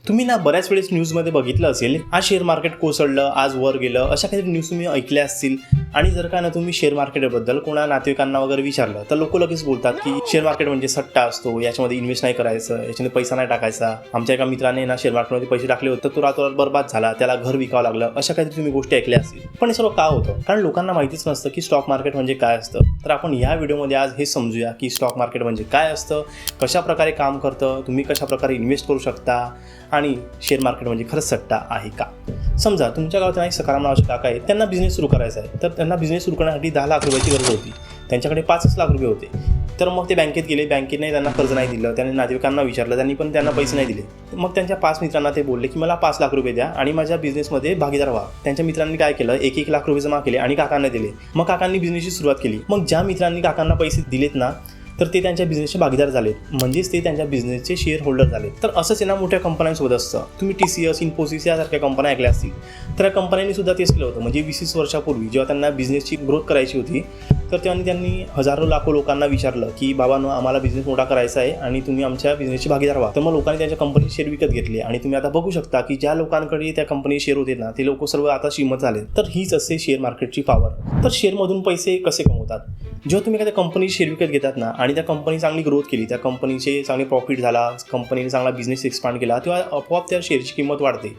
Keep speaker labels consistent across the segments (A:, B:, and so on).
A: तुम्ही ना बऱ्याच वेळेस न्यूजमध्ये बघितलं असेल, आज शेअर मार्केट कोसळलं, आज वर गेलं, अशा काही न्यूज तुम्ही ऐकल्या असतील. आणि जर का ना तुम्ही शेअर मार्केटबद्दल कोणा नातेवाईकांना वगैरे विचारलं तर लोक लगेच बोलतात की शेअर मार्केट म्हणजे सट्टा असतो, याच्यामध्ये इन्व्हेस्ट नाही करायचं, याच्यामध्ये पैसा नाही टाकायचा. आमच्या एका मित्राने ना शेअर मार्केटमध्ये पैसे टाकले होते, तर तो रातोरात बरबाद झाला, त्याला घर विकावं लागलं. अशा काही तुम्ही गोष्टी ऐकल्या असतील. पण हे सर्व का होतं? कारण लोकांना माहितीच नसतं की स्टॉक मार्केट म्हणजे काय असतं. तर आपण या व्हिडिओमध्ये आज हे समजूया की स्टॉक मार्केट म्हणजे काय असतं, कशा प्रकारे काम करतं, तुम्ही कशा प्रकारे इन्व्हेस्ट करू शकता आणि शेअर मार्केट म्हणजे खरंच सट्टा आहे का. समजा तुमच्या गावात एक सकाराम नावाचे काका आहेत, त्यांना बिझनेस सुरू करायचा आहे. तर त्यांना बिझनेस सुरू करण्यासाठी 10 लाख रुपयाची गरज होती. त्यांच्याकडे 5 लाख रुपये होते. तर मग ते बँकेत गेले, बँकेने त्यांना कर्ज नाही दिलं. त्यांनी नातेवाईकांना विचारलं, त्यांनी पण त्यांना पैसे नाही दिले. मग त्यांच्या 5 मित्रांना ते बोलले की मला 5 लाख रुपये द्या आणि माझ्या बिझनेसमध्ये भागीदार व्हा. त्यांच्या मित्रांनी काय केलं, 1-1 लाख रुपये जमा केले आणि काकांना दिले. मग काकांनी बिझनेसची सुरुवात केली. मग ज्या मित्रांनी काकांना पैसे दिलेत ना, तर ते त्यांच्या बिझनेसचे भागीदार झालेत, म्हणजेच ते त्यांच्या बिझनेसचे शेअर होल्डर झालेत. तर असंच आहे ना मोठ्या कंपन्यांसोबत असतं. तुम्ही TCS, इन्फोसिस यासारख्या कंपन्या ऐकल्या असतील. तर या कंपन्यांनी सुद्धा तेच केलं होतं. म्हणजे 20 वर्षापूर्वी जेव्हा त्यांना बिझनेसची ग्रोथ करायची होती, तर तेव्हा त्यांनी हजारो लाखो लोकांना विचारलं की बाबांनो, आम्हाला बिझनेस मोठा करायचा आहे आणि तुम्ही आमच्या बिझनेसची भागीदार व्हा. तर मग लोकांनी त्यांच्या कंपनीचे शेअर विकत घेतले आणि तुम्ही आता बघू शकता की ज्या लोकांकडे त्या कंपनी शेअर होते ना, ते लोक सर्व आता श्रीमंत झाले. तर हीच असते शेअर मार्केटची पॉवर. तर शेअरमधून पैसे कसे कमवतात? जेव्हा तुम्ही एखाद्या कंपनी शेअर विकत घेतात ना आणि त्या कंपनी चांगली ग्रोथ केली, त्या कंपनीचे चांगले प्रॉफिट झाला, कंपनीने चांगला बिझनेस एक्सपांड केला, तेव्हा आपोआप त्या शेअरची किंमत वाढते.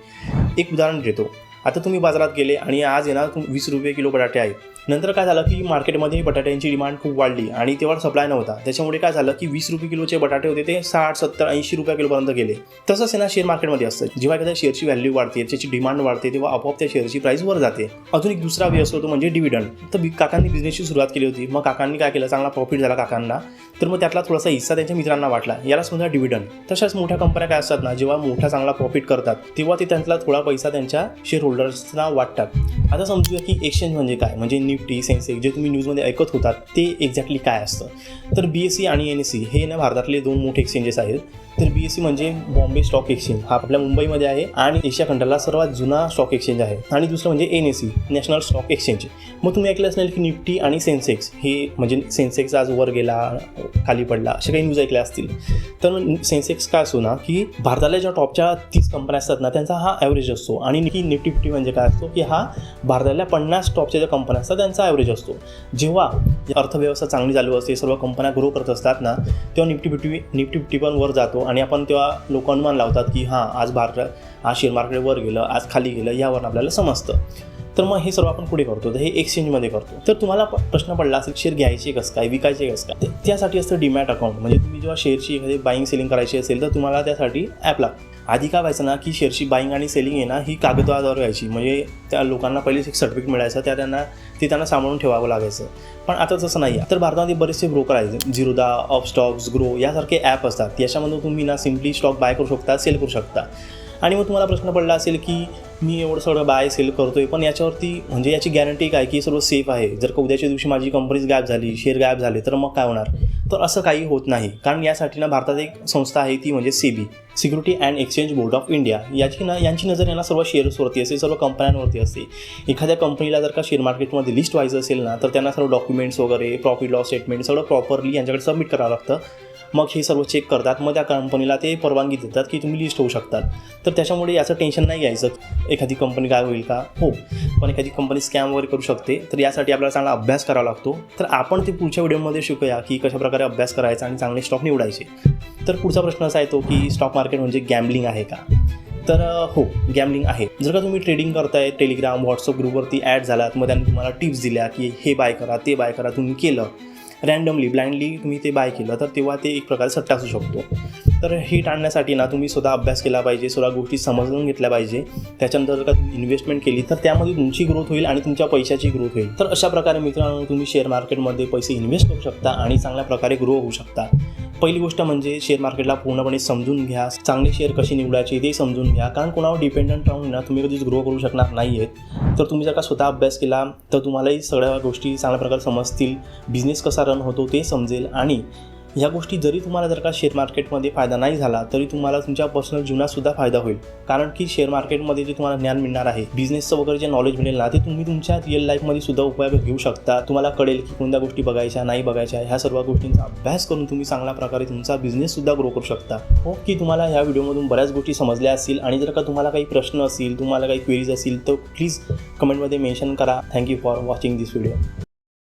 A: एक उदाहरण देतो. आता तुम्ही बाजारात गेले आणि आज आहे ना 20 रुपये किलो बटाटे आहेत. नंतर काय झालं की मार्केटमध्ये बटाट्यांची डिमांड खूप वाढली आणि तेव्हा सप्लाय नव्हता. त्याच्यामुळे काय झालं की 20 रुपये किलोचे बटाटे होते ते 60, 70, 80 रुपये किलोपर्यंत गेले. तसंच आहे ना शेअर मार्केटमध्ये असतं. जेव्हा एखाद्या शेअरची व्हॅल्यू वाढते, त्याची डिमांड वाढते, तेव्हा आपोआप त्या शेअरची प्राईस वर जाते. अजून एक दुसरा वे असतो तो म्हणजे डिव्हिडंड. तर काकांनी बिझनेसची सुरुवात केली होती. मग काकांनी काय केलं, चांगला प्रॉफिट झाला काकांना, तर मग त्यातला थोडासा हिस्सा त्यांच्या मित्रांना वाटला. याला समजा डिव्हिडंड. तशाच मोठ्या कंपन्या काय असतात ना, जेव्हा मोठा चांगला प्रॉफिट करतात तेव्हा ते त्यांना थोडा पैसा त्यांच्या शेअर होल्डर्सना वाटतात. आता समजूया की एक्सचेंज म्हणजे काय, म्हणजे निफ्टी, सेन्सेक्स जे तुम्ही न्यूजमध्ये ऐकत होतात ते एक्झॅक्टली काय असतं. तर BSE आणि NSE हे ना भारतातले 2 मोठे एक्सचेंजेस आहेत. तर BSE म्हणजे बॉम्बे स्टॉक एक्सचेंज, हा आपल्या मुंबईमध्ये आहे आणि एशिया खंडाला सर्वात जुना स्टॉक एक्सचेंज आहे. आणि दुसरं म्हणजे NSE, नॅशनल स्टॉक एक्सचेंज. मग तुम्ही ऐकलं असेल की निफ्टी आणि सेन्सेक्स हे म्हणजे सेन्सेक्स आज वर गेला, खाली पडला, अशा काही न्यूज ऐकल्या असतील. तर सेन्सेक्स काय असतो ना की भारताला ज्या टॉपच्या 30 कंपन्या असतात ना, त्यांचा हा ॲव्हरेज असतो. आणि निफ्टी 50 म्हणजे काय असतो की हा भारतातल्या 50 टॉपच्या ज्या कंपन्या असतात त्यांचा ॲव्हरेज असतो. जेव्हा अर्थव्यवस्था चांगली चालू असते, सर्व कंपन्या ग्रो करत असतात ना, तेव्हा निफ्टी 50 पण वर जातो आणि आपण तेव्हा लोक अनुमान लावतात की आज शेअर मार्केट वर गेलं, आज खाली गेलं, यावर आपल्याला समजतं. तर मग हे सर्व आपण पुढे करतो, तर हे एक्सचेंजमध्ये करतो. तर तुम्हाला प्रश्न पडला असेल शेअर घ्यायचे कसं काय, विकायचे कसं काय. त्यासाठी असतं डीमॅट अकाउंट. म्हणजे तुम्ही जेव्हा शेअरची एखादी बाईंग सेलिंग करायची असेल तर तुम्हाला त्यासाठी ॲप लागतं. आधी काय व्हायचं ना की शेअरची बाईंग आणि सेलिंग आहे ना ही कागदावर व्हायची. म्हणजे त्या लोकांना पहिलेच एक सर्टिफिकेट मिळायचं, त्यांना सांभाळून ठेवावं लागायचं. पण आता तसं नाही आहे. तर भारतामध्ये बरेचसे ब्रोकर आहेत, झिरोदा, अपस्टॉक्स, ग्रो यासारखे ॲप असतात. याच्यामधून तुम्ही ना सिम्पली स्टॉक बाय करू शकता, सेल करू शकता. आणि मग तुम्हाला प्रश्न पडला असेल की मी एवढं सगळं बाय सेल करतोय, पण याच्यावरती म्हणजे याची गॅरंटी काय की सर्व सेफ आहे. जर का उद्याच्या दिवशी माझी कंपनीज गायब झाली, शेअर गायब झाले, तर मग काय होणार? तर असं काही होत नाही. कारण यासाठी ना भारतात एक संस्था आहे, ती म्हणजे SEBI, security and exchange board of India. यांची नजर यांना सर्व शेअर्सवरती असते, सर्व कंपन्यांवरती असते. एखाद्या कंपनीला जर का शेअर मार्केटमध्ये लिस्ट व्हायचं असेल ना, तर त्यांना सर्व डॉक्युमेंट्स वगैरे, प्रॉफिट लॉस स्टेटमेंट सगळं प्रॉपरली यांच्याकडे सबमिट करावं लागतं. मग हे सर्व चेक करतात. मग त्या कंपनीला ते परवानगी देतात की तुम्ही लिस्ट होऊ शकतात. तर त्याच्यामुळे याचं टेन्शन नाही घ्यायचं एखादी कंपनी काय होईल का. हो, पण एखादी कंपनी स्कॅम वगैरे करू शकते. तर यासाठी आपल्याला चांगला अभ्यास करावा लागतो. तर आपण ते पुढच्या व्हिडिओमध्ये शिकूया की कशाप्रकारे अभ्यास करायचा आणि चांगले स्टॉक निवडायचे. तर पुढचा प्रश्न असा येतो की स्टॉक मार्केट म्हणजे गॅम्बलिंग आहे का. तर हो, गॅम्बलिंग आहे. जर का तुम्ही ट्रेडिंग करताय, टेलिग्राम, व्हॉट्सअप ग्रुपवरती ॲड झालात, मग त्यांनी तुम्हाला टिप्स दिल्या की हे बाय करा, ते बाय करा, तुम्ही केलं रँडमली, ब्लाइंडली तुम्ही ते बाय केलं, तर तेव्हा ते एक प्रकारे सट्टा असू शकतो. तर हे टाळण्यासाठी ना तुम्ही स्वतः अभ्यास केला पाहिजे, सर्व गोष्टी समजून घेतल्या पाहिजे. त्याच्यानंतर जर का तुम्ही इन्व्हेस्टमेंट केली तर त्यामध्ये तुमची ग्रोथ होईल आणि तुमच्या पैशाची ग्रोथ होईल. तर अशा प्रकारे मित्रांनो तुम्ही शेअर मार्केटमध्ये पैसे इन्व्हेस्ट करू शकता आणि चांगल्या प्रकारे ग्रो होऊ शकता. पहिली गोष्ट म्हणजे शेअर मार्केटला पूर्णपणे समजून घ्या. चांगले शेअर कसे निवडायचे ते समजून घ्या. कारण कोणावर डिपेंडंट राहून ना तुम्ही कधीच ग्रो करू शकणार नाही आहेत. तर तुम्ही जर का स्वतः अभ्यास केला तर तुम्हालाही सगळ्या गोष्टी चांगल्या प्रकारे समजतील. बिझनेस कसा रन होतो ते समजेल आणि ह्या गोष्टी जरी तुम्हाला जर का शेअर मार्केटमध्ये फायदा नाही झाला तरी तुम्हाला तुमच्या पर्सनल जीवनात सुद्धा फायदा होईल. कारण की शेअर मार्केटमध्ये जे तुम्हाला ज्ञान मिळणार आहे, बिझनेसचं वगैरे जे नॉलेज मिळेल ना, ते तुम्ही तुमच्या रिअल लाईफमध्ये सुद्धा उपयोग घेऊ शकता. तुम्हाला कळेल की कोणत्या गोष्टी बघायच्या नाही बघायच्या, ह्या सर्व गोष्टींचा अभ्यास करून तुम्ही चांगल्या प्रकारे तुमचा बिझनेस सुद्धा ग्रो करू शकता. होप की तुम्हाला ह्या व्हिडिओमधून बऱ्याच गोष्टी समजल्या असतील. आणि जर का तुम्हाला काही प्रश्न असतील, तुम्हाला काही क्वेरीज असतील तर प्लीज कमेंटमध्ये मेन्शन करा. Thank you for watching this video.